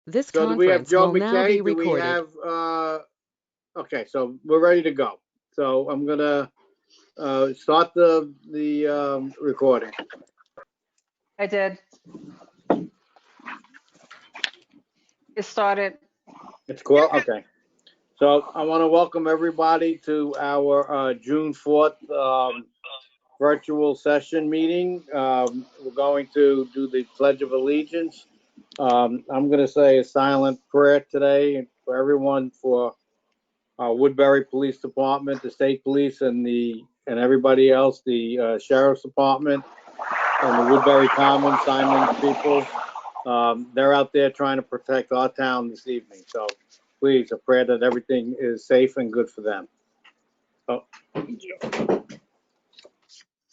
This So do we have conference Joe will now be McKay? Do we recorded. have, okay, so we're ready to go. So I'm gonna start the recording. I did. It started. It's cool, okay. So I want to welcome everybody to our June 4th virtual session meeting. We're going to do the Pledge of Allegiance. I'm going to say a silent prayer today for everyone, for Woodbury Police Department, the State Police, and everybody else, the Sheriff's Department, and the Woodbury Common, Simon people. They're out there trying to protect our town this evening. So please, a prayer that everything is safe and good for them. Oh.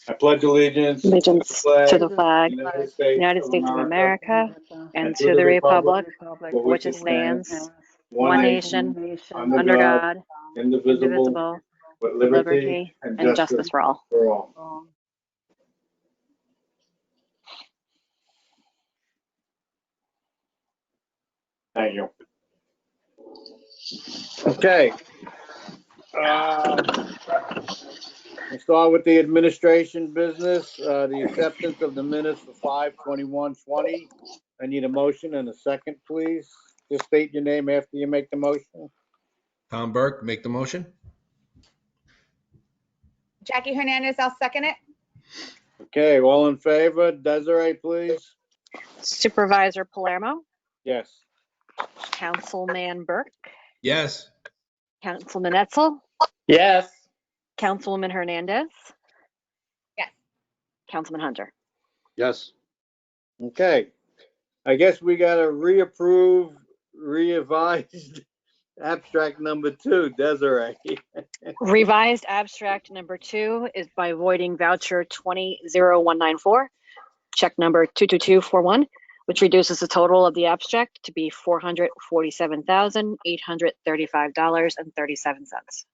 I pledge allegiance to the flag, United States of America, and to the republic for which it stands, one nation, under God, indivisible, with liberty, and justice for all. Thank you. Okay. We'll start with the administration business, the acceptance of the minutes for 5/21/20. I need a motion and a second, please. Just state your name after you make the motion. Tom Burke, make the motion. Jackie Hernandez, I'll second it. Okay, all in favor? Desiree, please. Supervisor Palermo, Yes. Councilman Burke, Yes. Councilman Etzel, Yes. Councilwoman Hernandez. Yes. Councilman Hunter. Yes. Okay. I guess we got to reapprove revised abstract number 2, Desiree. Revised abstract number 2 is by voiding voucher 200194, check number 22241, which reduces the total of the abstract to be $447,835.37.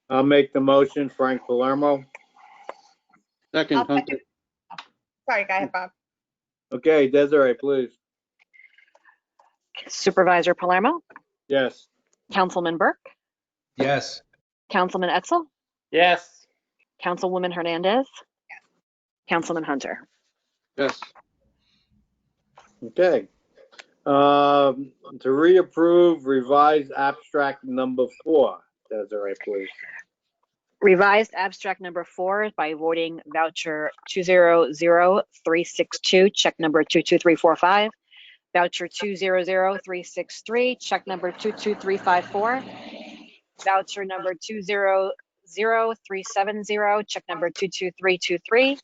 I'll make the motion, Frank Palermo. Second, I'll Hunter. second. Sorry, go ahead, Bob. Okay, Desiree, please. Supervisor Palermo, Yes. Councilman Burke, Yes. Councilman Etzel, Yes. Councilwoman Hernandez, Councilman Hunter. Yes. Okay. To reapprove revised abstract number 4, Desiree, please. Revised abstract number 4 is by voiding voucher 200362, check number 22345, voucher 200363, check number 22354, voucher number 200370, check number 22323,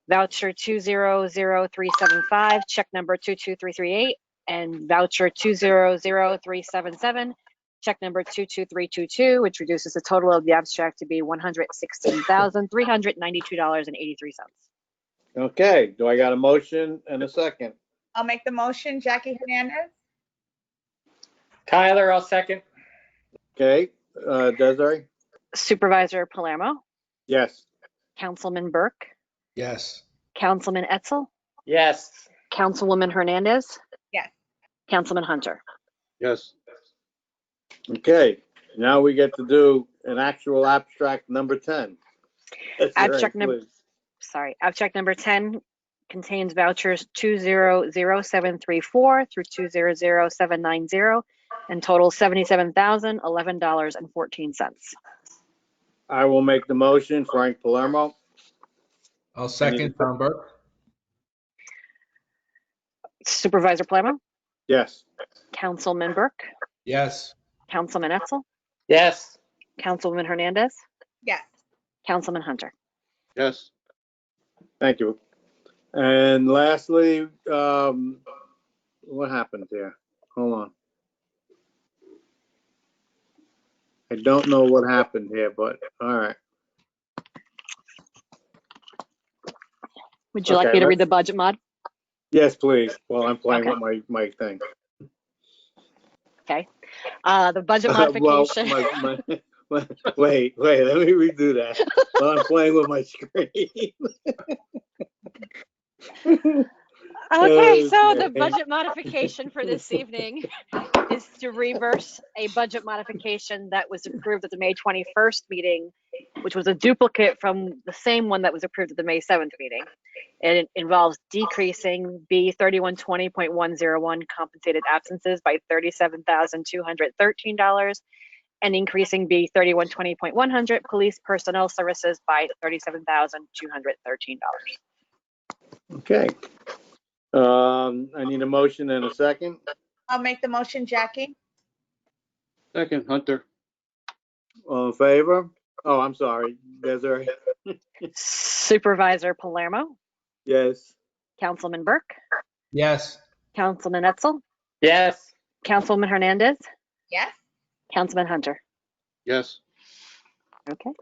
voucher 200375, check number 22338, and voucher 200377, check number 22322, which reduces the total of the abstract to be $116,392.83. Okay, do I got a motion and a second? I'll make the motion, Jackie Hernandez. Tyler, I'll second. Okay, Desiree? Supervisor Palermo, Yes. Councilman Burke, Yes. Councilman Etzel, Yes. Councilwoman Hernandez, Yes. Councilman Hunter. Yes. Okay, now we get to do an actual abstract number 10. Abstract number 10 contains vouchers 200734 through 200790 and total $77,011.14. I will make the motion, Frank Palermo. I'll second Tom Burke. Supervisor Palermo, Yes. Councilman Burke, Yes. Councilman Etzel, Yes. Councilwoman Hernandez, Yes. Councilman Hunter. Yes. Thank you. And lastly, what happened there? Hold on. I don't know what happened here, but all right. Would you like me to read the budget mod? Yes, please. Well, I'm playing with my thing. Okay. The budget modification. Wait, let me redo that. Well, I'm playing with my screen. Okay, so the Okay. budget modification for this evening is to reverse a budget modification that was approved at the May 21st meeting, which was a duplicate from the same one that was approved at the May 7th meeting. And it involves decreasing B 3120.101 compensated absences by $37,213 and increasing B 3120.100 police personnel services by $37,213. Okay. I need a motion and a second. I'll make the motion, Jackie. Second, Hunter. All in favor? Oh, I'm sorry. Desiree? Supervisor Palermo, Yes. Councilman Burke, Yes. Councilman Etzel, Yes. Councilwoman Hernandez, Yes. Councilman Hunter. Yes. Okay.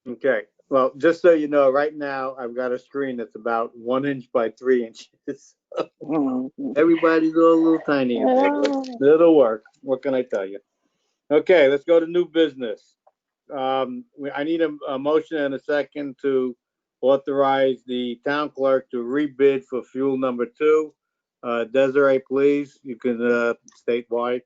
Okay. Well, just so you know, right now I've got a screen that's about 1 inch by 3 inches. Everybody's all a little tiny in there, but it'll work. What can I tell you? Okay, let's go to new business. I need a motion and a second to authorize the town clerk to rebid for fuel number 2. Desiree, please, you can state why.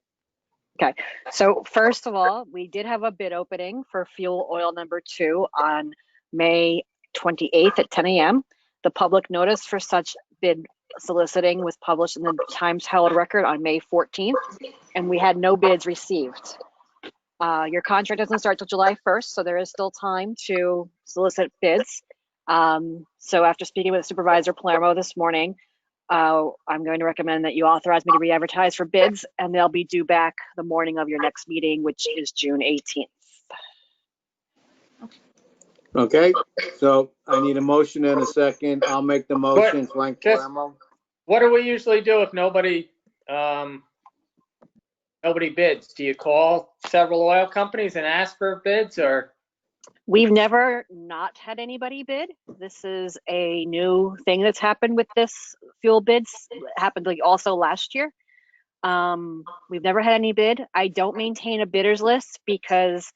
So first of all, we did have a bid opening for fuel oil number 2 on May 28th at 10 a.m. The public notice for such bid soliciting was published in the Times Herald Record on May 14th, and we had no bids received. Your contract doesn't start till July 1st, so there is still time to solicit bids. So after speaking with Supervisor Palermo this morning, I'm going to recommend that you authorize me to re-advertise for bids, and they'll be due back the morning of your next meeting, which is June 18th. Okay, so I need a motion and a second. I'll make the motion, Frank Palermo. What do we usually do if nobody bids? Do you call several oil companies and ask for bids, or? We've never not had anybody bid. This is a new thing that's happened with this fuel bids. It happened also last year. We've never had any bid. I don't maintain a bidders list because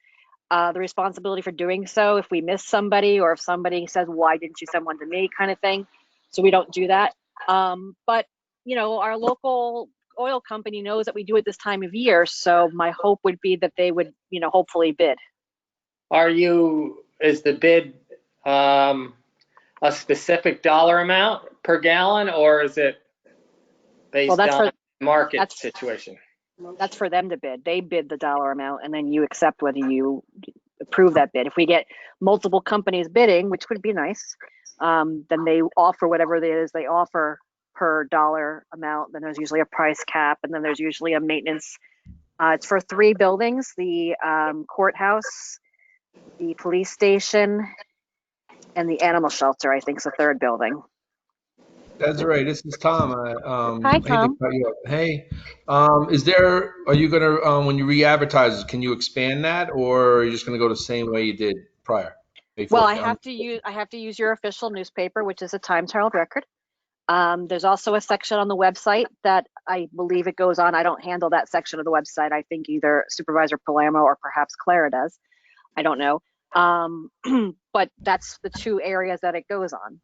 the responsibility for doing so, if we miss somebody or if somebody says, why didn't you send one to me, kind of thing. So we don't do that. But, you know, our local oil company knows that we do it this time of year. So my hope would be that they would, you know, hopefully bid. Is the bid a specific dollar amount per gallon, or is it based on market situation? That's for them to bid. They bid the dollar amount, and then you accept whether you approve that bid. If we get multiple companies bidding, which would be nice, then they offer whatever it is they offer per dollar amount. Then there's usually a price cap, and then there's usually a maintenance. It's for 3 buildings, the courthouse, the police station, and the animal shelter, I think is the 3rd building. Desiree, this is Tom. Hi, I hate to Tom. cut you off. Hey, are you gonna, when you re-advertise, can you expand that, or are you just gonna go the same way you did prior? Well, I have to use your official newspaper, which is a Times Herald Record. There's also a section on the website that I believe it goes on. I don't handle that section of the website. I think either Supervisor Palermo or perhaps Clara does. I don't know. But that's the 2 areas that it goes on.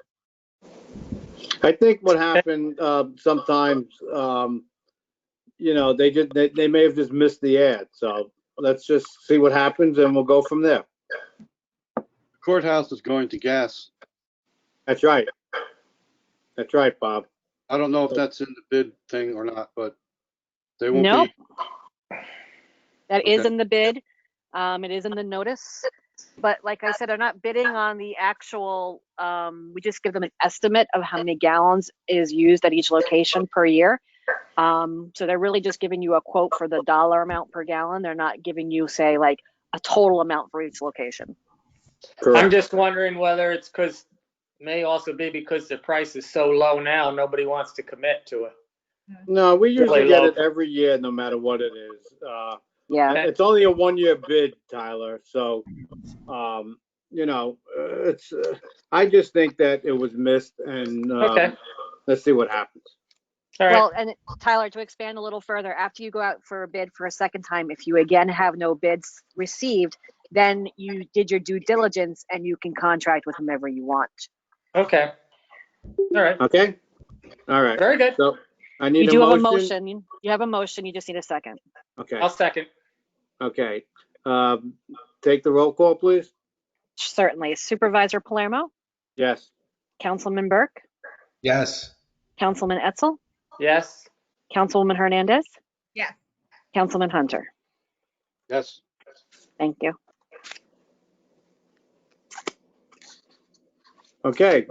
I think what happened sometimes, you know, they may have just missed the ad. So let's just see what happens and we'll go from there. Courthouse is going to gas. That's right. That's right, Bob. I don't know if that's in the bid thing or not, but they won't Nope. be. That is Okay. in the bid. It is in the notice. But like I said, they're not bidding on the actual, we just give them an estimate of how many gallons is used at each location per year. So they're really just giving you a quote for the dollar amount per gallon. They're not giving you, say, like a total amount for each location. Correct. I'm just wondering whether it's may also be because the price is so low now, nobody wants to commit to it. No, we usually Really get low. it every year, no matter what it is. Yeah. It's only a 1-year bid, Tyler. So, you know, it's. I just think that it was missed, and Okay. let's see what happens. All right. Well, and Tyler, to expand a little further, after you go out for a bid for a second time, if you again have no bids received, then you did your due diligence and you can contract with whomever you want. Okay. All right. Okay? All right. Very good. So I need You a do have a motion. motion. You have a motion. You just need a second. Okay, I'll second. okay. Take the roll call, please. Certainly. Supervisor Palermo, Yes. Councilman Burke, Yes. Councilman Etzel, Yes. Councilwoman Hernandez, Yes. Councilman Hunter. Yes. Thank you. Okay,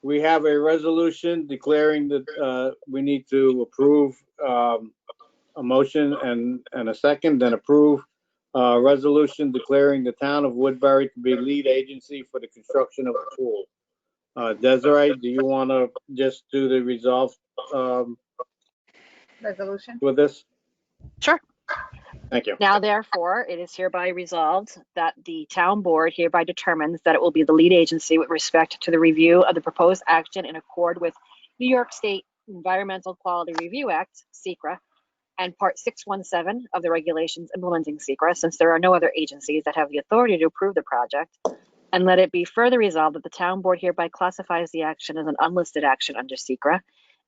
we have a resolution declaring that, we need to approve, a motion and a second, then approve a resolution declaring the town of Woodbury to be lead agency for the construction of the pool. Desiree, do you want to just do the resolve, Resolution. with this? Sure. Thank you. Now, therefore, it is hereby resolved that the town board hereby determines that it will be the lead agency with respect to the review of the proposed action in accord with New York State Environmental Quality Review Act, (SECRA), and Part 617 of the regulations implementing SECRA, since there are no other agencies that have the authority to approve the project. And let it be further resolved that the town board hereby classifies the action as an unlisted action under SECRA.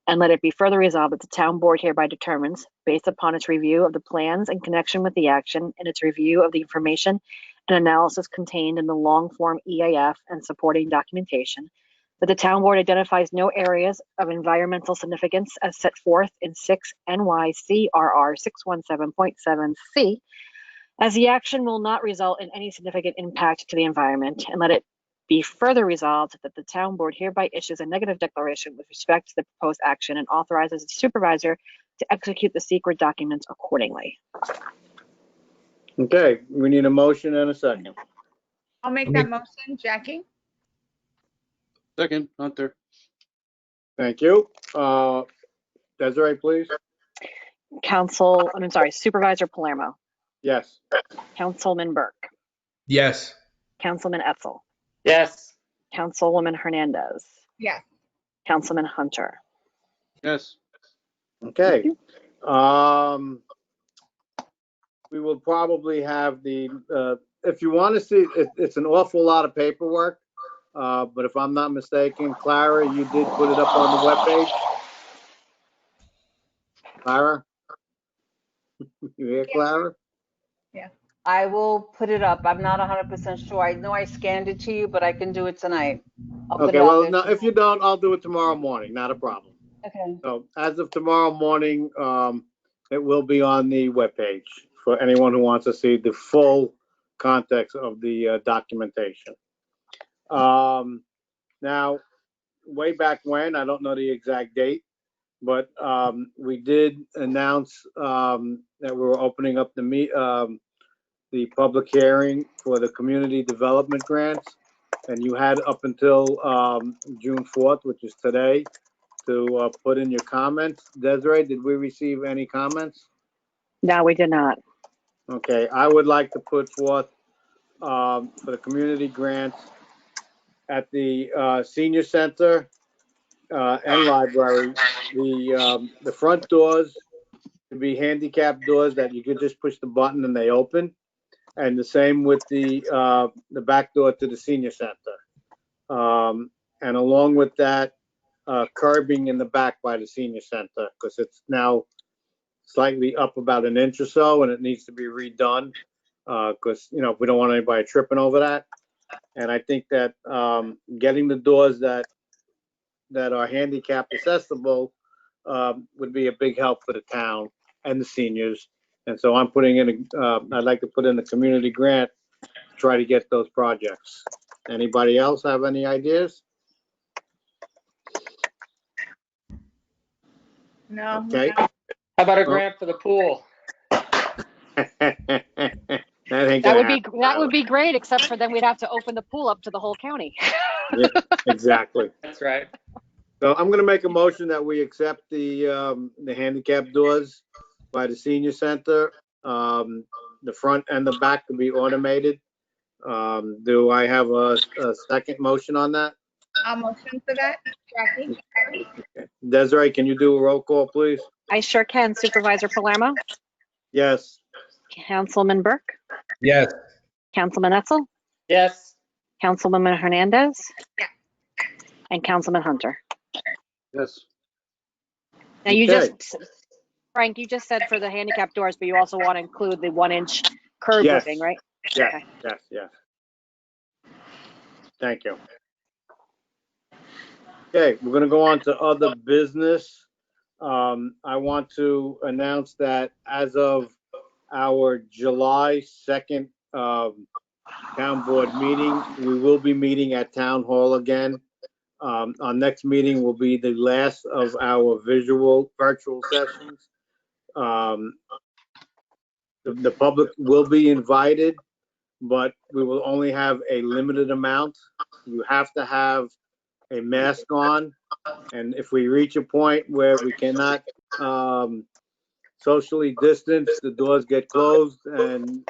And let it be further resolved that the town board hereby determines, based upon its review of the plans in connection with the action and its review of the information and analysis contained in the long form EAF and supporting documentation, that the town board identifies no areas of environmental significance as set forth in 6 NYCRR 617.7C, as the action will not result in any significant impact to the environment, and let it be further resolved that the town board hereby issues a negative declaration with respect to the proposed action and authorizes the supervisor to execute the secret documents accordingly. Okay, we need a motion and a second. I'll make that motion, Jackie. Second, Hunter. Thank you. Desiree, please. Supervisor Palermo, Yes. Councilman Burke, Yes. Councilman Etzel, Yes. Councilwoman Hernandez, Yes. Councilman Hunter. Yes. Okay. We will probably have if you want to see, it's an awful lot of paperwork. But if I'm not mistaken, Clara, you did put it up on the webpage. Clara? You hear, Clara? I will put it up. I'm not 100% sure. I know I scanned it to you, but I can do it tonight. I'll put Okay, it out well, there no, tomorrow. if you don't, I'll do it tomorrow morning, not a problem. Okay. So as of tomorrow morning, it will be on the webpage for anyone who wants to see the full context of the documentation. Now, way back when, I don't know the exact date, but we did announce that we were opening up the public hearing for the community development grants. And you had up until June 4th, which is today, to put in your comments. Desiree, did we receive any comments? No, we did not. Okay, I would like to put forth for the community grants at the senior center and library, the front doors to be handicap doors that you could just push the button and they open. And the same with the back door to the senior center. And along with that, curbing in the back by the senior center, because it's now slightly up about an inch or so and it needs to be redone. Because, we don't want anybody tripping over that. And I think that getting the doors that are handicap accessible would be a big help for the town and the seniors. And so I'm putting in, I'd like to put in a community grant to try to get those projects. Anybody else have any ideas? No. Okay. How about a grant for the pool? That ain't That gonna would be great, except for then we'd have to open the pool up to the whole county. Yeah, exactly. That's right. So I'm gonna make a motion that we accept the handicap doors by the senior center. The front and the back to be automated. Do I have a second motion on that? I'll motion for that, Jackie. Desiree, can you do a roll call, please? I sure can. Supervisor Palermo, Yes. Councilman Burke, Yes. Councilman Etzel, Yes. Councilwoman Hernandez, Yeah. and Councilman Hunter. Yes. Now you Okay. Frank, you just said for the handicap doors, but you also want to include the 1-inch curb Yes. moving, right? Yes, Okay. yes. Thank you. Okay, we're gonna go on to other business. I want to announce that as of our July 2nd, town board meeting, we will be meeting at Town Hall again. Our next meeting will be the last of our virtual sessions. The public will be invited, but we will only have a limited amount. You have to have a mask on, and if we reach a point where we cannot socially distance, the doors get closed, and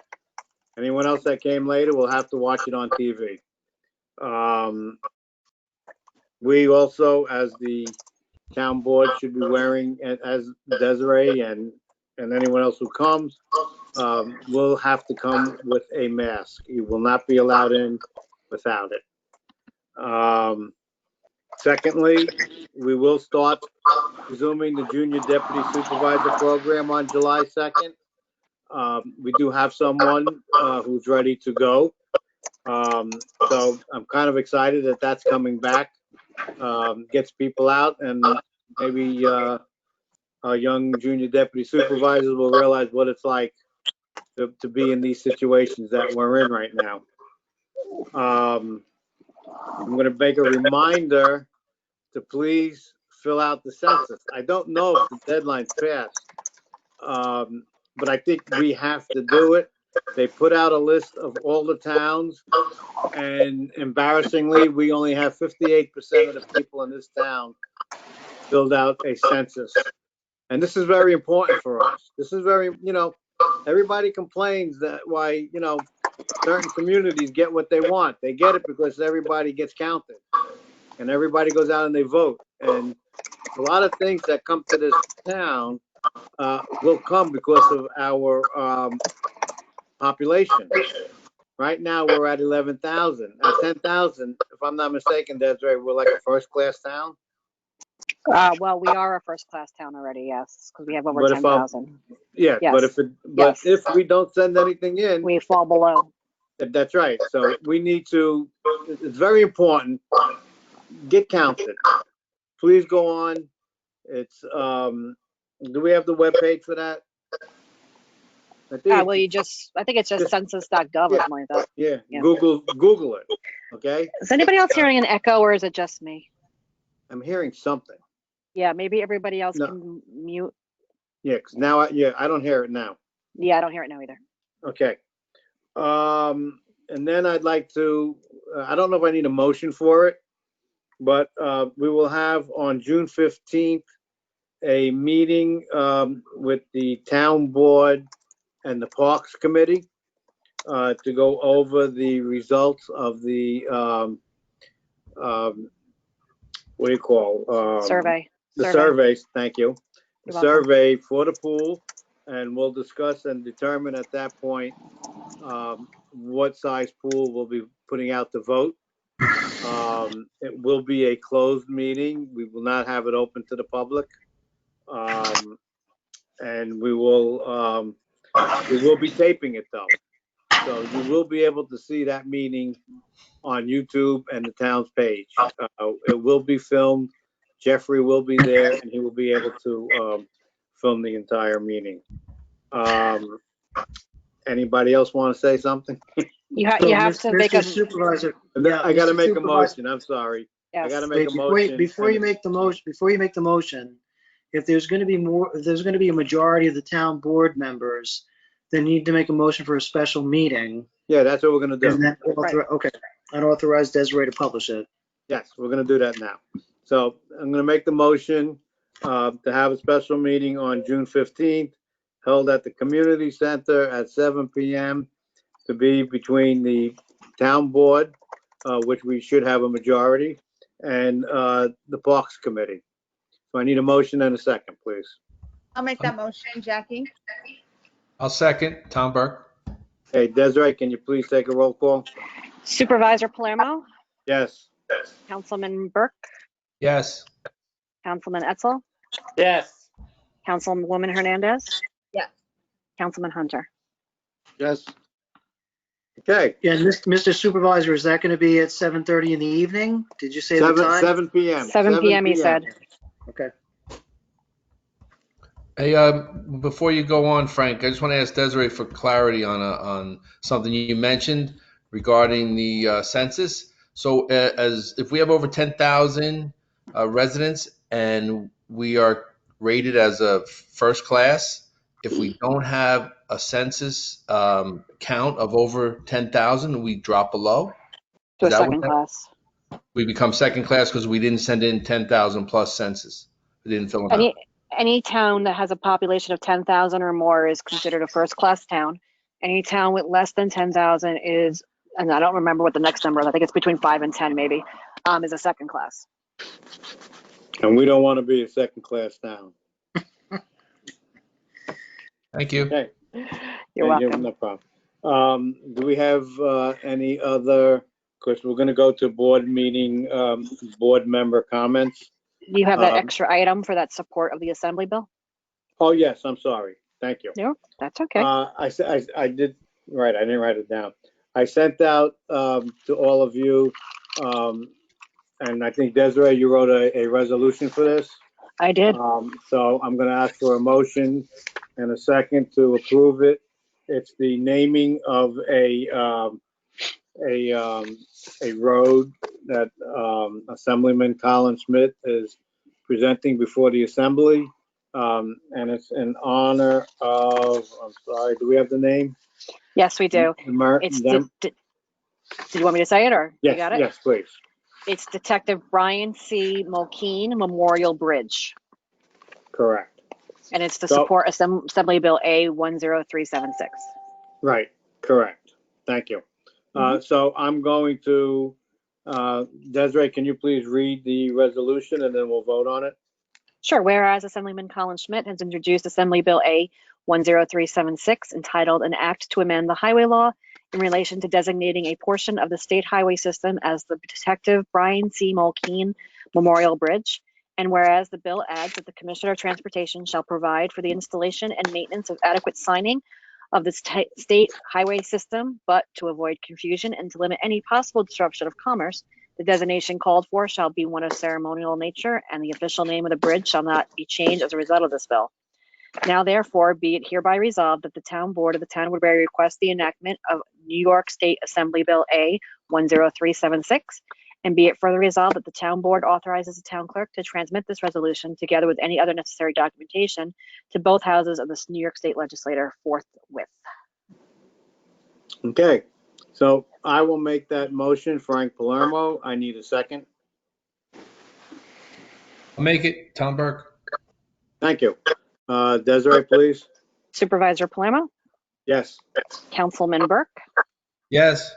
anyone else that came later will have to watch it on TV. We also, as the town board, should be wearing, as Desiree and anyone else who comes, will have to come with a mask. You will not be allowed in without it. Secondly, we will start resuming the junior deputy supervisor program on July 2nd. We do have someone who's ready to go. So I'm kind of excited that that's coming back. Gets people out, and maybe our young junior deputy supervisors will realize what it's like to be in these situations that we're in right now. I'm going to make a reminder to please fill out the census. I don't know if the deadline's passed, but I think we have to do it. They put out a list of all the towns, and embarrassingly, we only have 58% of the people in this town filled out a census. And this is very important for us. This is very, everybody complains that why, certain communities get what they want. They get it because everybody gets counted and everybody goes out and they vote. And a lot of things that come to this town will come because of our population. Right now, we're at 11,000. At 10,000, if I'm not mistaken, Desiree, we're like a first-class town. Well, we are a first-class town already, yes, because we have over But if 10,000. Yeah, Yes. but if we don't send anything in, We fall below. that's right. So we need to, it's very important, get counted. Please go on. It's, do we have the webpage for that? I think, Well, I think it's just census.gov or yeah. something like that. yeah, Yeah. Google it, okay? Is anybody else hearing an echo, or is it just me? I'm hearing something. Yeah, maybe everybody else No. can mute. Yeah, because now, I don't hear it now. Yeah, I don't hear it now either. Okay. And then I'd like to, I don't know if I need a motion for it, but we will have on June 15th, a meeting with the town board and the Parks Committee to go over the results of the, what do you call? Survey. The surveys, thank you. The You're welcome. survey for the pool, and we'll discuss and determine at that point what size pool we'll be putting out to vote. It will be a closed meeting. We will not have it open to the public. And we will be taping it though. So you will be able to see that meeting on YouTube and the town's page. It will be filmed. Jeffrey will be there and he will be able to film the entire meeting. Anybody else want to say something? You have to make a. Mr. Supervisor. I gotta Mr. make a Supervisor, motion. I'm sorry. I Yes. gotta make a Before motion. before you make the motion, if there's going to be a majority of the town board members, they need to make a motion for a special meeting. Yeah, that's what we're gonna do. And then okay, and authorize Desiree to publish it. Yes, we're gonna do that now. So I'm gonna make the motion to have a special meeting on June 15th, held at the community center at 7 p.m. to be between the town board, which we should have a majority, and the Parks Committee. So I need a motion and a second, please. I'll make that motion, Jackie. I'll second. Tom Burke. Hey, Desiree, can you please take a roll call? Supervisor Palermo, Yes. Councilman Burke, Yes. Councilman Etzel, Yes. Councilwoman Hernandez, Yes. Councilman Hunter. Yes. Okay. Yeah, Mr. Supervisor, is that going to be at 7:30 in the evening? Did you say the time? 7 p.m. 7 p.m. he said. Okay. Hey, before you go on, Frank, I just want to ask Desiree for clarity on something you mentioned regarding the census. So, as if we have over 10,000 residents and we are rated as a first class, if we don't have a census count of over 10,000, we drop below. To Is a that what second class. we become second class because we didn't send in 10,000 plus census? We didn't fill them out. Any town that has a population of 10,000 or more is considered a first class town. Any town with less than 10,000 is, and I don't remember what the next number is, I think it's between 5 and 10 maybe, is a second class. And we don't want to be a second class town. Thank you. Okay. You're Thank you. welcome. No problem. Do we have any other, of course, we're going to go to board meeting, board member comments. Do you have that extra item for that support of the assembly bill? Oh, yes, I'm sorry. Thank you. No, that's okay. I did, right, I didn't write it down. I sent out to all of you, and I think Desiree, you wrote a resolution for this. I did. So I'm going to ask for a motion and a second to approve it. It's the naming of a road that Assemblyman Colin Smith is presenting before the assembly. And it's in honor of, I'm sorry, do we have the name? Yes, we do. It's did you want me to say it or yes, you got it? Yes, please. It's Detective Brian C. Mulkeen Memorial Bridge. Correct. And it's to support Assembly Bill A10376. Right, correct. Thank you. So I'm going to, Desiree, can you please read the resolution and then we'll vote on it? Sure. Whereas Assemblyman Colin Schmidt has introduced Assembly Bill A10376 entitled An Act to Amend the Highway Law in relation to designating a portion of the state highway system as the Detective Brian C. Mulkeen Memorial Bridge. And whereas the bill adds that the Commissioner of Transportation shall provide for the installation and maintenance of adequate signing of the state highway system, but to avoid confusion and to limit any possible disruption of commerce, the designation called for shall be one of ceremonial nature, and the official name of the bridge shall not be changed as a result of this bill. Now, therefore, be it hereby resolved that the Town Board of the Town of Woodbury requests the enactment of New York State Assembly Bill A10376, and be it further resolved that the Town Board authorizes the Town Clerk to transmit this resolution together with any other necessary documentation to both houses of the New York State Legislature forthwith. Okay, so I will make that motion. Frank Palermo, I need a second. I'll make it, Tom Burke. Thank you. Desiree, please. Supervisor Palermo? Yes. Councilman Burke? Yes.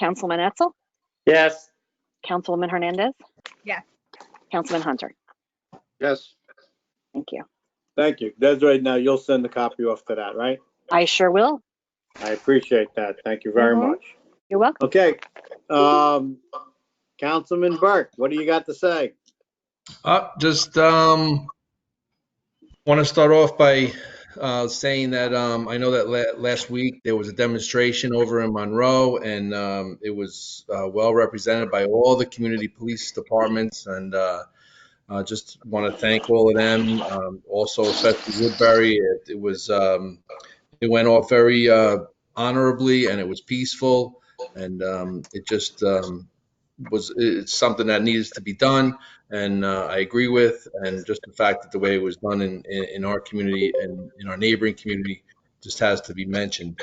Councilman Etzel? Yes. Councilwoman Hernandez? Yes. Councilman Hunter? Yes. Thank you. Thank you. Desiree, now you'll send the copy off to that, right? I sure will. I appreciate that. Thank you very much. You're welcome. Okay. Councilman Burke, what do you got to say? Just want to start off by saying that I know that last week there was a demonstration over in Monroe, and it was well represented by all the community police departments, and just want to thank all of them. Also, especially Woodbury, it went off very honorably, and it was peaceful, and it just it's something that needs to be done, and I agree with, and just the fact that the way it was done in our community and in our neighboring community just has to be mentioned.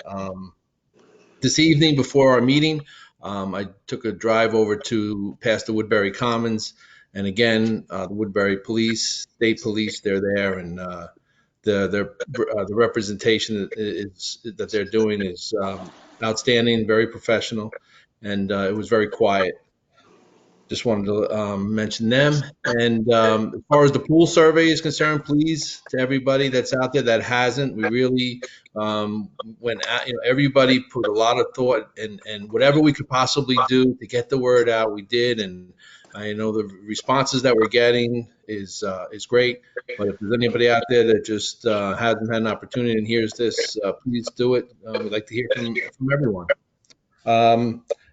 This evening before our meeting, I took a drive over to past the Woodbury Commons, and again, the Woodbury Police, State Police, they're there, and the representation that they're doing is outstanding, very professional, and it was very quiet. just wanted to mention them. And as far as the pool survey is concerned, please, to everybody that's out there that hasn't, we really went out, everybody put a lot of thought and whatever we could possibly do to get the word out, we did. And I know the responses that we're getting is great. But if there's anybody out there that just hasn't had an opportunity and hears this, please do it. We'd like to hear from everyone.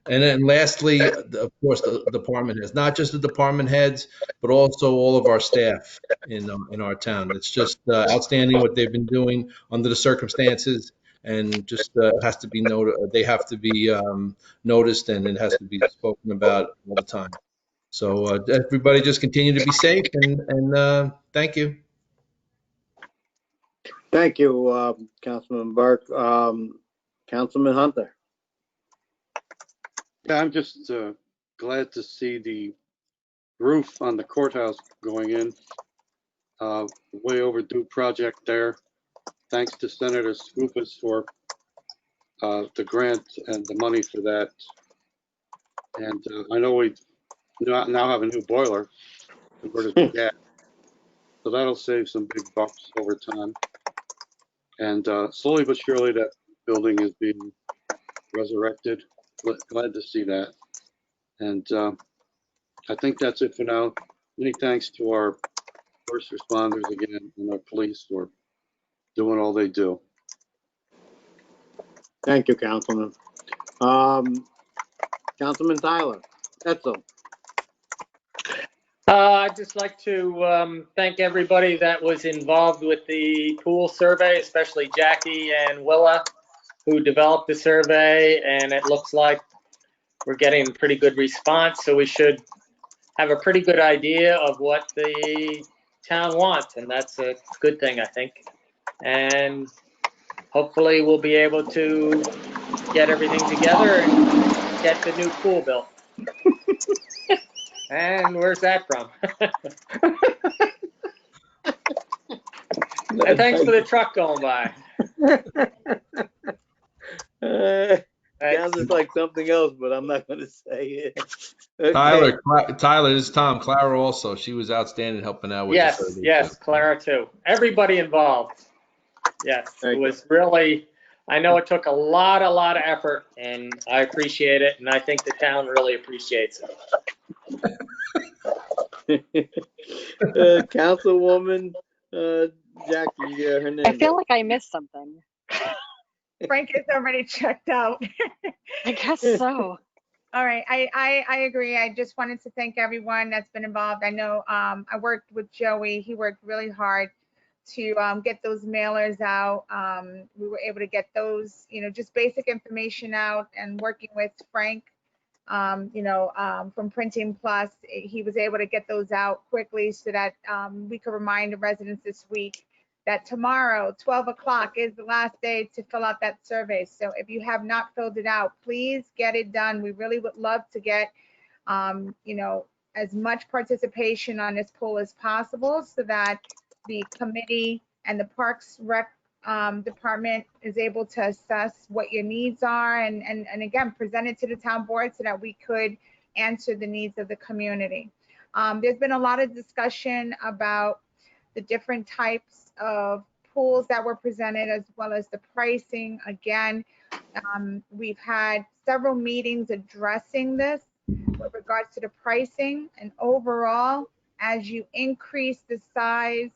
And then lastly, of course, the department heads, not just the department heads, but also all of our staff in our town. It's just outstanding what they've been doing under the circumstances, and just has to be noted. They have to be noticed, and it has to be spoken about all the time. So everybody just continue to be safe, and thank you. Thank you, Councilman Burke. Councilman Hunter. Yeah, I'm just glad to see the roof on the courthouse going in. Way overdue project there. Thanks to Senator Skoufis for the grant and the money for that. And I know we now have a new boiler converted to gas, so that'll save some big bucks over time. And slowly but surely, that building is being resurrected. Glad to see that. And I think that's it for now. Many thanks to our first responders again and our police for doing all they do. Thank you, Councilman. Councilman Tyler. Etzel. I'd just like to thank everybody that was involved with the pool survey, especially Jackie and Willa, who developed the survey, and it looks like we're getting a pretty good response, so we should have a pretty good idea of what the town wants, and that's a good thing, I think. And hopefully we'll be able to get everything together and get the new pool built. And where's that from? And thanks for the truck going by. Sounds like something else, but I'm not going to say it. Okay. Tyler, this is Tom. Clara also, she was outstanding helping out with the survey. Yes, Clara too. Everybody involved. Yes, it was really, I know it took a lot of effort, and I appreciate it, and I think the town really appreciates it. Councilwoman Jackie Hernandez. I feel like I missed something. Frank is already checked out. I guess so. All right, I agree. I just wanted to thank everyone that's been involved. I know I worked with Joey. He worked really hard to get those mailers out. We were able to get those, just basic information out, and working with Frank, from Printing Plus, he was able to get those out quickly so that we could remind the residents this week that tomorrow, 12 o'clock, is the last day to fill out that survey. So if you have not filled it out, please get it done. We really would love to get, as much participation on this poll as possible, so that the committee and the Parks Rec department is able to assess what your needs are, and again, present it to the town board so that we could answer the needs of the community. There's been a lot of discussion about the different types of pools that were presented, as well as the pricing. Again, we've had several meetings addressing this with regards to the pricing, and overall, as you increase the size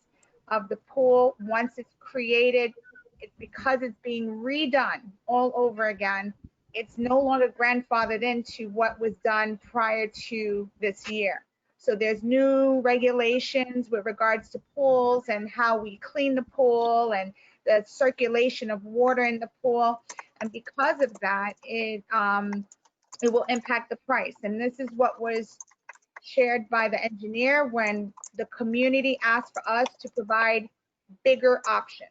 of the pool, once it's created, because it's being redone all over again, it's no longer grandfathered into what was done prior to this year. So there's new regulations with regards to pools and how we clean the pool and the circulation of water in the pool. And because of that, it will impact the price. And this is what was shared by the engineer when the community asked for us to provide bigger options.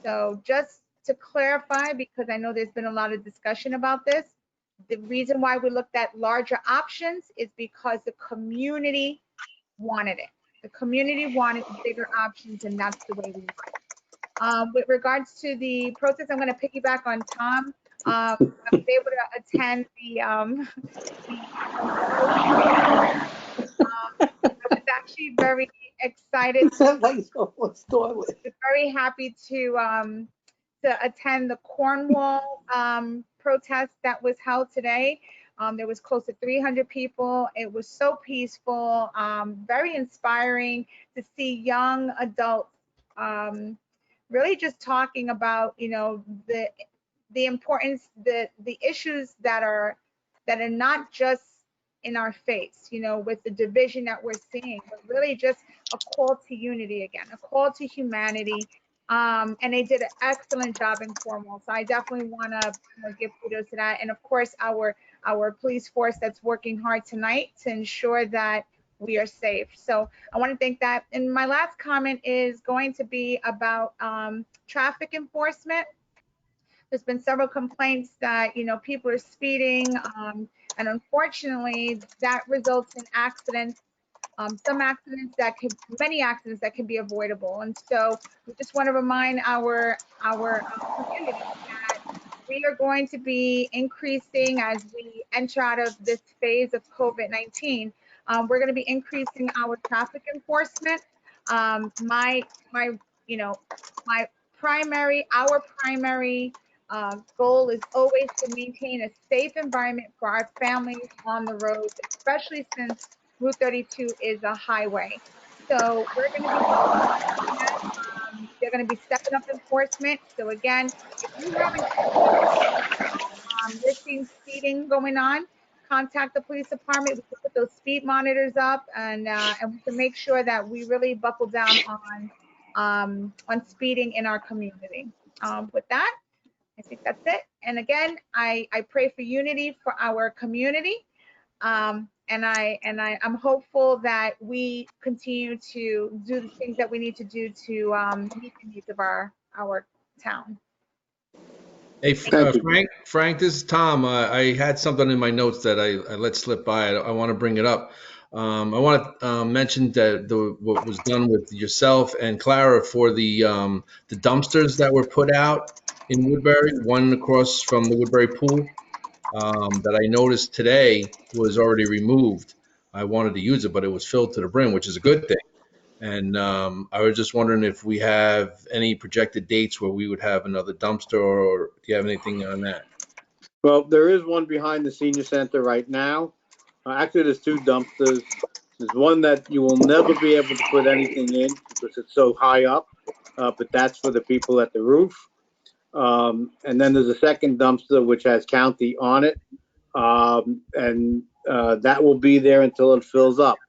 So just to clarify, because I know there's been a lot of discussion about this, the reason why we looked at larger options is because the community wanted it. The community wanted bigger options, and that's the way we went. With regards to the process, I'm going to piggyback on Tom. I was able to attend the I was actually very excited, very happy to attend the Cornwall protest that was held today. There was close to 300 people. It was so peaceful, very inspiring to see young adults really just talking about, you know, the importance, the issues that are not just in our face, you know, with the division that we're seeing, but really just a call to unity again, a call to humanity. And they did an excellent job in Cornwall. So I definitely want to, you know, give kudos to that. And of course, our police force that's working hard tonight to ensure that we are safe. So I want to thank that. And my last comment is going to be about traffic enforcement. There's been several complaints that, you know, people are speeding, and unfortunately that results in accidents. Many accidents that can be avoidable. And so we just want to remind our community that we are going to be increasing as we enter out of this phase of COVID-19. We're going to be increasing our traffic enforcement. My you know, our primary goal is always to maintain a safe environment for our families on the roads, especially since Route 32 is a highway. So we're going to be they're going to be stepping up enforcement. So again, if you haven't you're seeing speeding going on, contact the police department. We can put those speed monitors up, and we can make sure that we really buckle down on speeding in our community. With that, I think that's it. And again, I pray for unity for our community. And I'm hopeful that we continue to do the things that we need to do to meet the needs of our town. Hey, Thank you. Frank, this is Tom. I had something in my notes that I let slip by. I want to bring it up. I want to mention that what was done with yourself and Clara for the dumpsters that were put out in Woodbury, one across from the Woodbury pool, that I noticed today was already removed. I wanted to use it, but it was filled to the brim, which is a good thing. And I was just wondering if we have any projected dates where we would have another dumpster, or do you have anything on that? Well, there is one behind the senior center right now. Actually, there's two dumpsters. There's one that you will never be able to put anything in because it's so high up, but that's for the people at the roof. And then there's a second dumpster which has county on it, and that will be there until it fills up.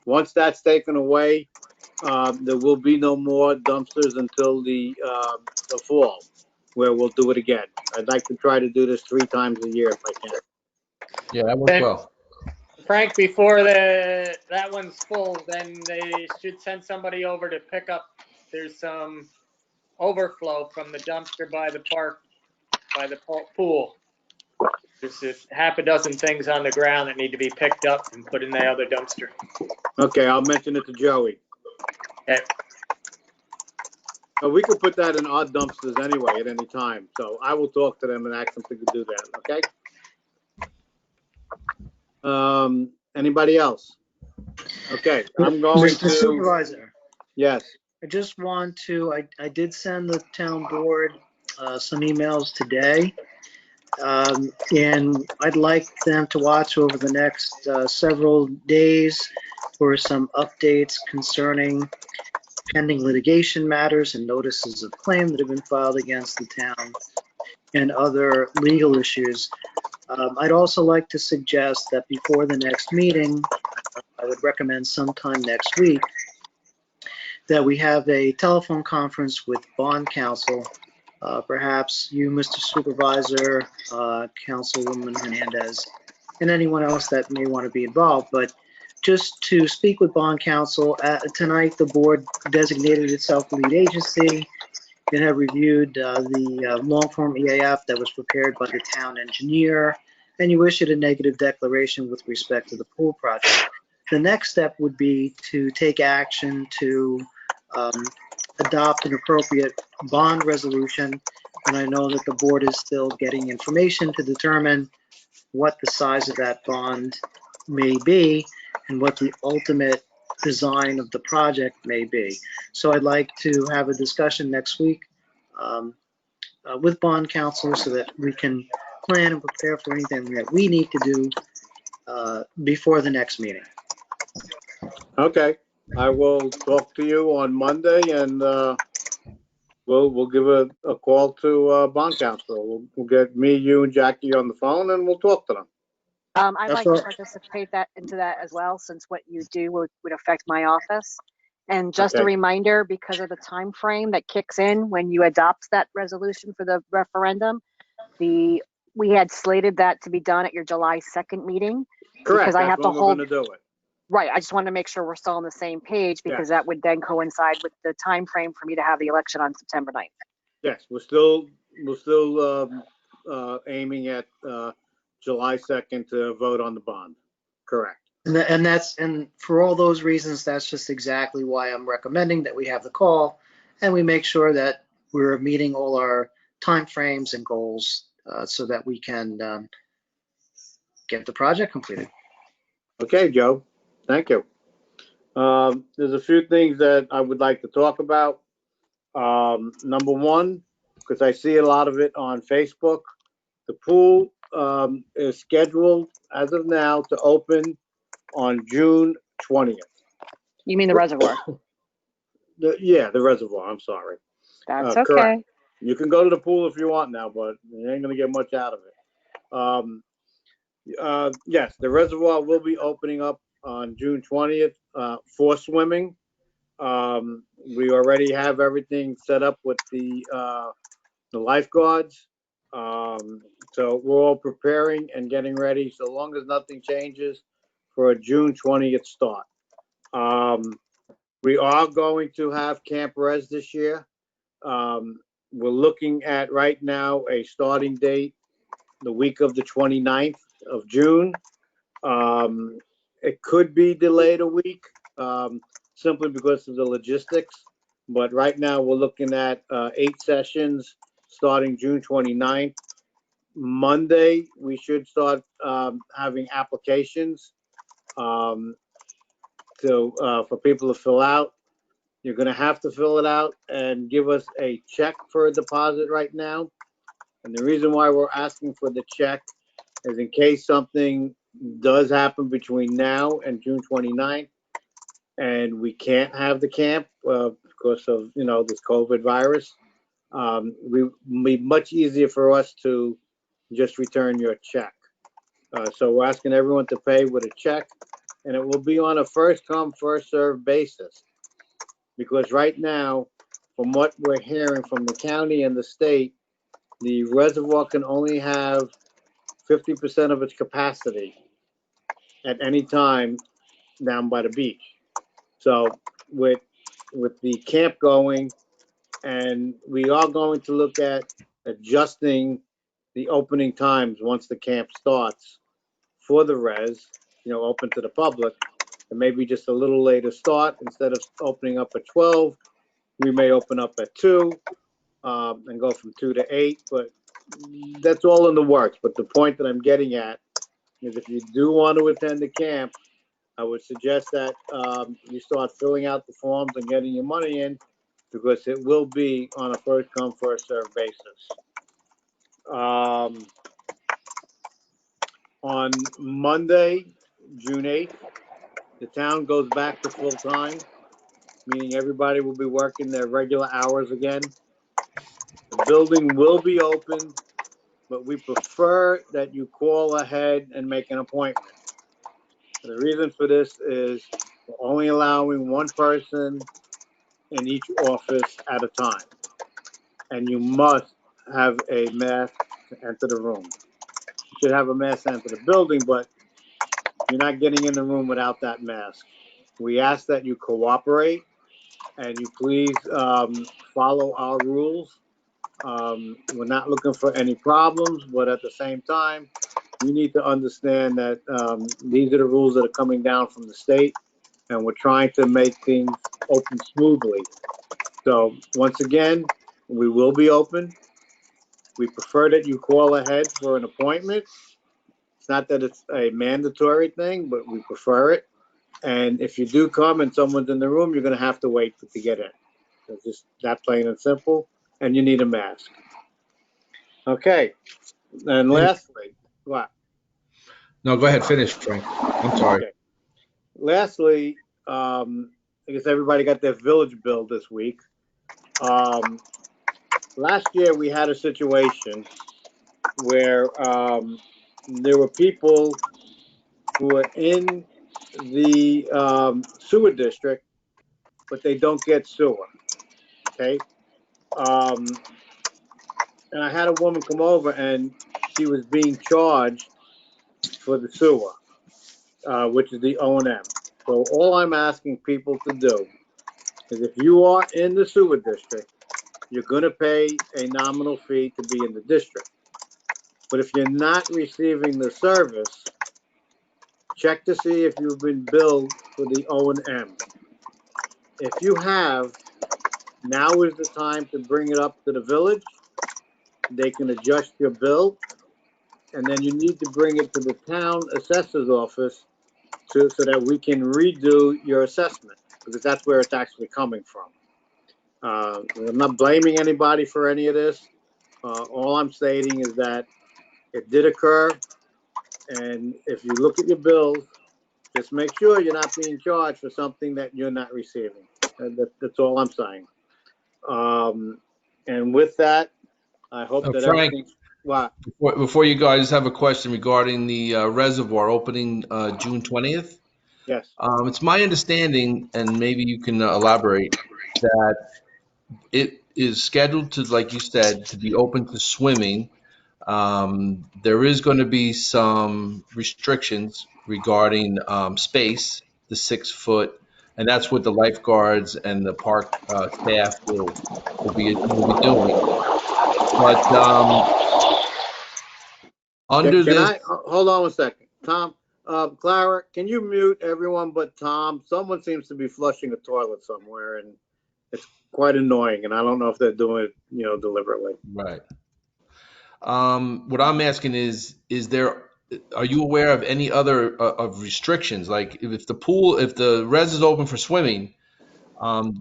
Once that's taken away, there will be no more dumpsters until the fall, where we'll do it again. I'd like to try to do this 3 times a year if I can. Yeah, that works well. Frank, before that one's full, then they should send somebody over to pick up. There's some overflow from the dumpster by the park, by the pool. There's a half a dozen things on the ground that need to be picked up and put in the other dumpster. Okay, I'll mention it to Joey. Okay. We could put that in odd dumpsters anyway at any time. So I will talk to them and ask them to do that. Okay. Anybody else? Okay, I'm going Mr. to. Supervisor, Yes. I just want to, I did send the town board some emails today. And I'd like them to watch over the next several days for some updates concerning pending litigation matters and notices of claim that have been filed against the town and other legal issues. I'd also like to suggest that before the next meeting, I would recommend sometime next week, that we have a telephone conference with bond counsel. Perhaps you, Mr. Supervisor, Councilwoman Hernandez, and anyone else that may want to be involved. But just to speak with bond counsel, tonight the board designated itself lead agency and have reviewed the long-form EAF that was prepared by the town engineer, and you issued a negative declaration with respect to the pool project. The next step would be to take action to adopt an appropriate bond resolution, and I know that the board is still getting information to determine what the size of that bond may be and what the ultimate design of the project may be. So I'd like to have a discussion next week um, with bond counsel so that we can plan and prepare for anything that we need to do before the next meeting. Okay, I will talk to you on Monday and we'll give a call to bond counsel. We'll get me, you, and Jackie on the phone and we'll talk to them. I'd That's like to all. participate into that as well, since what you do would affect my office. And just a Okay. reminder, because of the time frame that kicks in when you adopt that resolution for the referendum, we had slated that to be done at your July 2nd meeting. Correct, Because I that's have to when we're hold, gonna do it. right, I just want to make sure we're still on the same page, because Yes. that would then coincide with the time frame for me to have the election on September 9th. Yes, we're still aiming at July 2nd to vote on the bond. Correct. And for all those reasons, that's just exactly why I'm recommending that we have the call and we make sure that we're meeting all our timeframes and goals so that we can get the project completed. Okay, Joe, thank you. There's a few things that I would like to talk about. Number one, because I see a lot of it on Facebook, the pool is scheduled as of now to open on June 20th. You mean the reservoir? The reservoir, I'm sorry. That's Correct. okay. You can go to the pool if you want now, but you ain't gonna get much out of it. Yes, the reservoir will be opening up on June 20th for swimming. We already have everything set up with the lifeguards. So we're all preparing and getting ready, so long as nothing changes for a June 20th start. We are going to have Camp Res this year. We're looking at right now a starting date the week of the 29th of June. It could be delayed a week simply because of the logistics. But right now we're looking at 8 sessions starting June 29th. Monday, we should start having applications for people to fill out. You're going to have to fill it out and give us a check for a deposit right now. And the reason why we're asking for the check is in case something does happen between now and June 29th and we can't have the camp because of, this COVID virus. It would be much easier for us to just return your check. So we're asking everyone to pay with a check, and it will be on a first come, first served basis. Because right now, from what we're hearing from the county and the state, the reservoir can only have 50% of its capacity at any time down by the beach. So with the camp going, and we are going to look at adjusting the opening times once the camp starts for the res, open to the public, and maybe just a little later start. Instead of opening up at 12, we may open up at 2 and go from 2 to 8, but that's all in the works. But the point that I'm getting at is if you do want to attend the camp, I would suggest that you start filling out the forms and getting your money in, because it will be on a first come, first served basis. On Monday, June 8th, the town goes back to full time, meaning everybody will be working their regular hours again. The building will be open, but we prefer that you call ahead and make an appointment. The reason for this is we're only allowing one person in each office at a time. And you must have a mask to enter the room. You should have a mask to enter the building, but you're not getting in the room without that mask. We ask that you cooperate and you please follow our rules. We're not looking for any problems, but at the same time, you need to understand that these are the rules that are coming down from the state, and we're trying to make things open smoothly. So once again, we will be open. We prefer that you call ahead for an appointment It's not that it's a mandatory thing, but we prefer it. And if you do come and someone's in the room, you're going to have to wait to get in. It's just that plain and simple. And you need a mask. Okay. And lastly, what? No, go ahead, finish, Frank. I'm sorry. Okay. Lastly, I guess everybody got their village bill this week. Last year we had a situation where there were people who were in the sewer district, but they don't get sewer. Okay. And I had a woman come over and she was being charged for the sewer, which is the O&M. So all I'm asking people to do is if you are in the sewer district, you're going to pay a nominal fee to be in the district. But if you're not receiving the service, check to see if you've been billed for the O&M. If you have, now is the time to bring it up to the village. They can adjust your bill, and then you need to bring it to the town assessor's office so that we can redo your assessment, because that's where it's actually coming from. I'm not blaming anybody for any of this. All I'm stating is that it did occur, and if you look at your bills, just make sure you're not being charged for something that you're not receiving. That's all I'm saying. And with that, I hope that Frank, everything. What? before you go, I just have a question regarding the reservoir opening June 20th. Yes. It's my understanding, and maybe you can elaborate, that it is scheduled to, like you said, to be open to swimming. There is going to be some restrictions regarding space, the 6 foot, and that's what the lifeguards and the park staff will be doing. But under Can this, I hold on 1 second, Tom? Clara, can you mute everyone but Tom? Someone seems to be flushing a toilet somewhere, and it's quite annoying. And I don't know if they're doing it, deliberately. right. What I'm asking is are you aware of any other of restrictions? Like if the res is open for swimming,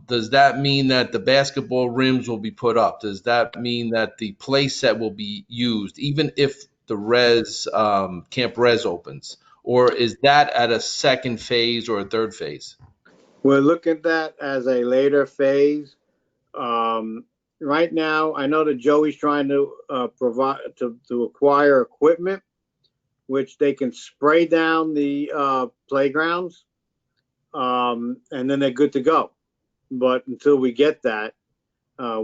does that mean that the basketball rims will be put up? Does that mean that the play set will be used, even if the Camp Res opens? Or is that at a second phase or a third phase? We're looking at that as a later phase. Right now, I know that Joey's trying to provide to acquire equipment, which they can spray down the playgrounds, and then they're good to go. But until we get that,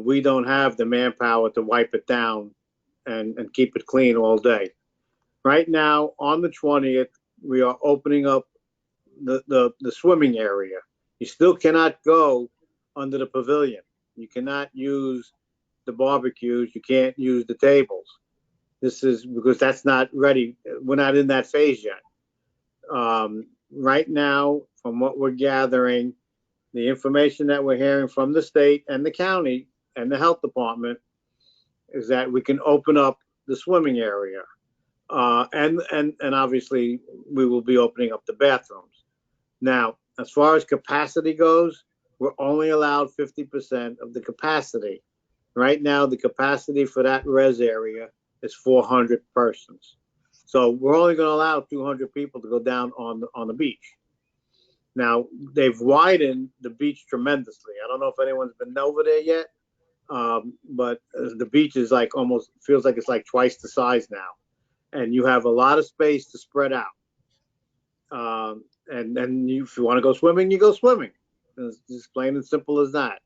we don't have the manpower to wipe it down and keep it clean all day. Right now, on the 20th, we are opening up the swimming area. You still cannot go under the pavilion. You cannot use the barbecues. You can't use the tables. This is because that's not ready. We're not in that phase yet. Right now, from what we're gathering, the information that we're hearing from the state and the county and the health department is that we can open up the swimming area. And obviously we will be opening up the bathrooms. Now, as far as capacity goes, we're only allowed 50% of the capacity. Right now, the capacity for that res area is 400 persons. So we're only going to allow 200 people to go down on the beach. Now, they've widened the beach tremendously. I don't know if anyone's been over there yet, but the beach is like almost feels like it's like twice the size now. And you have a lot of space to spread out. And then if you want to go swimming, you go swimming. It's just plain and simple as that.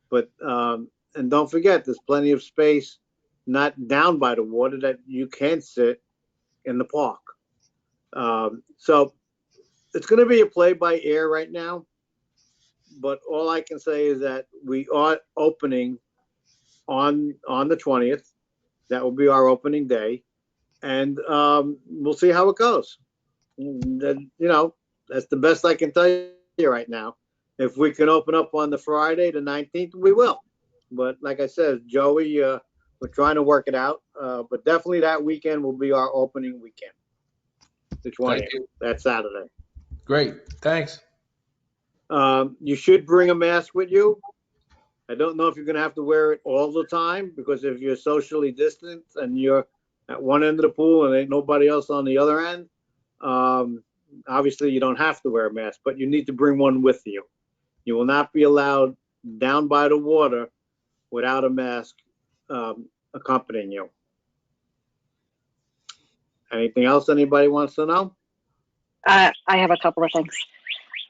But and don't forget, there's plenty of space not down by the water that you can sit in the park. So it's going to be a play by ear right now. But all I can say is that we are opening on the 20th. That will be our opening day. And we'll see how it goes. That's the best I can tell you right now. If we can open up on the Friday, the 19th, we will. But like I said, Joey, we're trying to work it out. But definitely that weekend will be our opening weekend. the Thank 20th, you. that Saturday. Great, thanks. You should bring a mask with you. I don't know if you're gonna have to wear it all the time, because if you're socially distant and you're at one end of the pool and ain't nobody else on the other end, obviously you don't have to wear a mask, but you need to bring one with you. You will not be allowed down by the water without a mask accompanying you. Anything else anybody wants to know? I have a couple of things.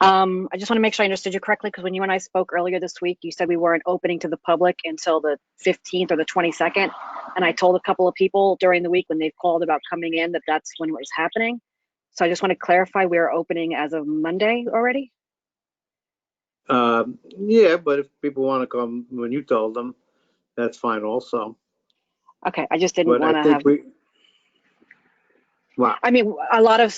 I just want to make sure I understood you correctly, because when you and I spoke earlier this week, you said we weren't opening to the public until the 15th or the 22nd. And I told a couple of people during the week when they've called about coming in that that's when it was happening. So I just want to clarify, we are opening as of Monday already? Yeah, but if people want to come when you told them, that's fine also. Okay, I just didn't But want I to have. think wow. I mean, a lot of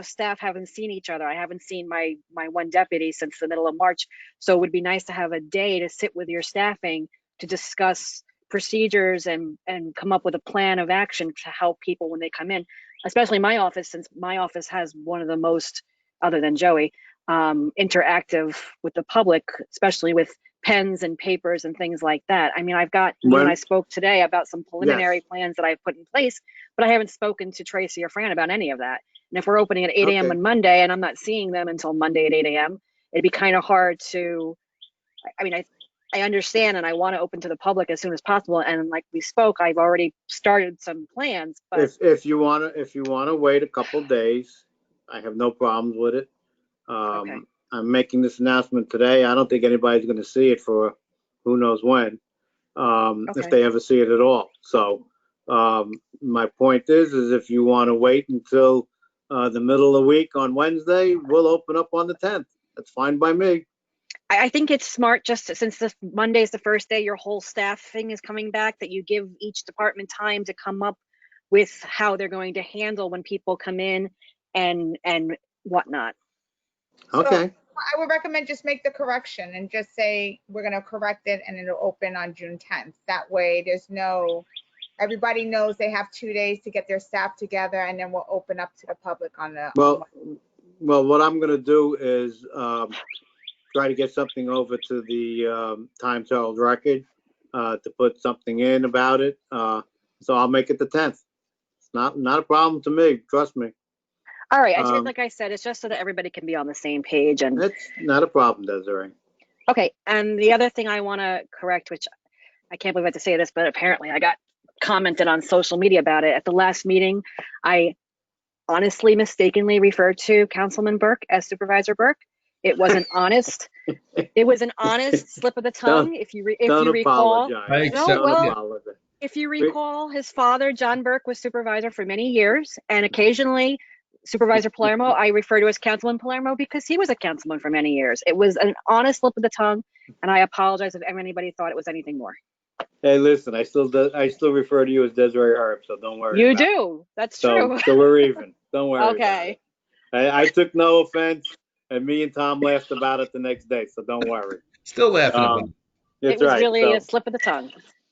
staff haven't seen each other. I haven't seen my one deputy since the middle of March. So it would be nice to have a day to sit with your staffing to discuss procedures and come up with a plan of action to help people when they come in, especially my office, since my office has one of the most, other than Joey, interactive with the public, especially with pens and papers and things like that. I mean, I've got, you and I spoke today about some preliminary plans that I've put in place, but I haven't spoken to Tracy or Fran about any of that. And if we're opening at 8 a.m. on Monday and I'm not seeing them until Monday at 8 a.m., it'd be kind of hard to, I mean, I understand and I want to open to the public as soon as possible. And like we spoke, I've already started some plans, but If you wanna wait a couple days, I have no problems with it. okay. I'm making this announcement today. I don't think anybody's gonna see it for who knows when, Okay. if they ever see it at all. So, my point is if you wanna wait until, the middle of the week on Wednesday, we'll open up on the 10th. That's fine by me. I think it's smart, just since this Monday is the first day your whole staff thing is coming back, that you give each department time to come up with how they're going to handle when people come in and whatnot. Okay. So I would recommend just make the correction and just say, we're gonna correct it and it'll open on June 10th. That way everybody knows they have 2 days to get their staff together, and then we'll open up to the public on the. Well, what I'm gonna do is, try to get something over to the, Times Herald Record, to put something in about it. So I'll make it the 10th. It's not a problem to me, trust me. All right, like I said, it's just so that everybody can be on the same page. And It's not a problem, Desiree. okay, and the other thing I want to correct, which I can't believe I have to say this, but apparently I got commented on social media about it. At the last meeting, I honestly mistakenly referred to Councilman Burke as Supervisor Burke. It was an honest. It was an honest slip of the tongue. If you recall, Apologize. no, Don't well, apologize. if you recall, his father, John Burke, was supervisor for many years, and occasionally Supervisor Palermo, I refer to as Councilman Palermo because he was a councilman for many years. It was an honest slip of the tongue, and I apologize if anybody thought it was anything more. Hey, listen, I still refer to you as Desiree Herb, so don't worry. You about do. That's it. true. So we're even. Don't worry. Okay. About it. I took no offense, and me and Tom laughed about it the next day, so don't worry. Still laughing about it. It was really a slip of the tongue.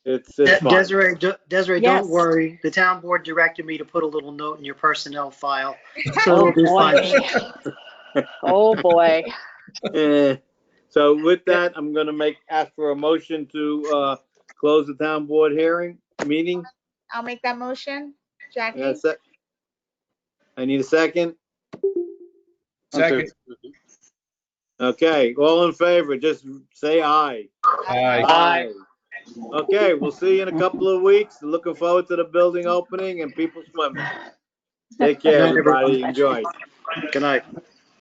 It's fine. Desiree, Yes. don't worry. The town board directed me to put a little note in your personnel file, so Oh it'll be boy. fine. Oh boy. So with that, I'm gonna ask for a motion to close the town board meeting. I'll make that motion. Jackie? I need a second. Second. Okay, all in favor, just say aye. Aye. Aye. Okay, we'll see you in a couple of weeks. Looking forward to the building opening and people swimming. Take care, everybody. Enjoy. Good night.